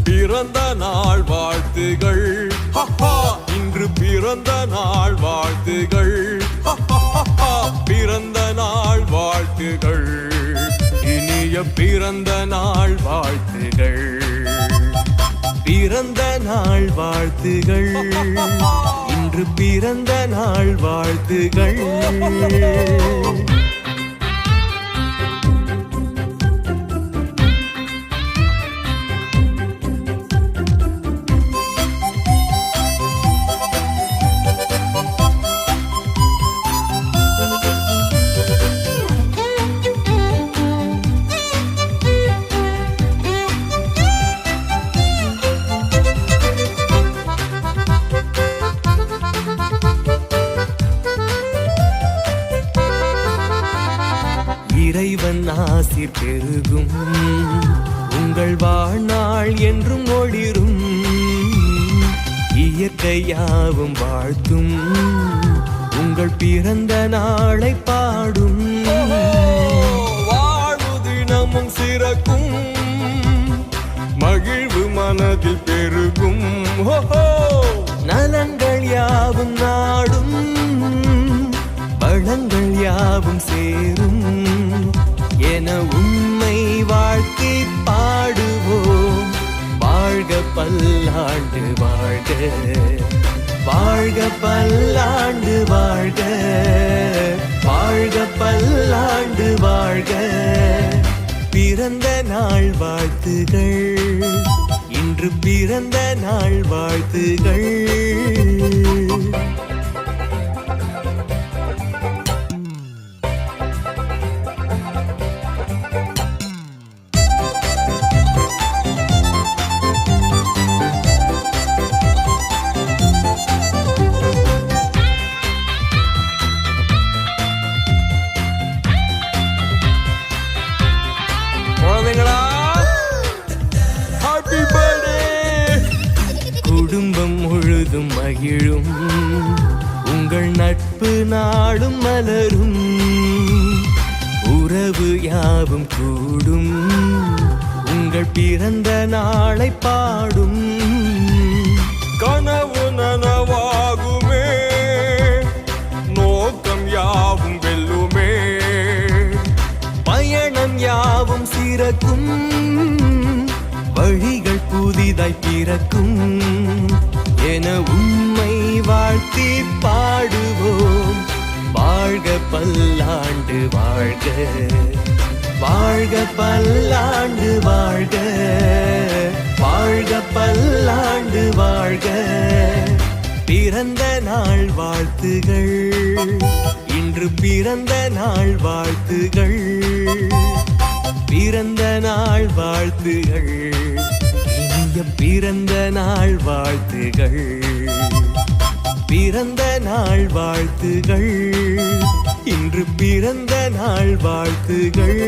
பிறந்த நாள் வாழ்த்துகள், இன்று பிறந்த நாள் வாழ்த்துகள், பிறந்த நாள் வாழ்த்துகள், இனிய பிறந்த நாள் வாழ்த்துகள், பிறந்த நாள் வாழ்த்துகள், இன்று பிறந்த நாள் வாழ்த்துகள். இறைவன் ஆசி பெருகும், உங்கள் வாழ்நாள் என்றும் ஒளிரும், இயற்கையாவும் வாழ்த்தும், உங்கள் பிறந்த நாளை பாடும், வாழ்வு தினமும் சிறக்கும், மகிழ்வு மனதில் பெருகும், நலன்கள் யாவும் நாடும், வளங்கள் யாவும் சேரும் என உம்மை வாழ்த்தி பாடுவோம். வாழ்க பல்லாண்டு வாழ்க, வாழ்க பல்லாண்டு வாழ்க, வாழ்க பல்லாண்டு வாழ்க. பிறந்த நாள் வாழ்த்துகள், இன்று பிறந்த நாள் வாழ்த்துகள். குடும்பம் முழுதும் மகிழும், உங்கள் நட்பு நாளும் மலரும், உறவு யாவும் கூடும், உங்கள் பிறந்த நாளை பாடும், கனவு நனவாகுமே, நோக்கம் யாவும் வெல்லுமே, பயணம் யாவும் சிறக்கும், வழிகள் புதிதாய் பிறக்கும் என உம்மை வாழ்த்தி பாடுவோம். வாழ்க பல்லாண்டு வாழ்க, வாழ்க பல்லாண்டு வாழ்க, வாழ்க பல்லாண்டு வாழ்க. பிறந்த நாள் வாழ்த்துகள், இன்று பிறந்த நாள் வாழ்த்துகள், பிறந்த நாள் வாழ்த்துகள், இனிய பிறந்த நாள் வாழ்த்துகள், பிறந்த நாள் வாழ்த்துகள், இன்று பிறந்த நாள் வாழ்த்துகள்.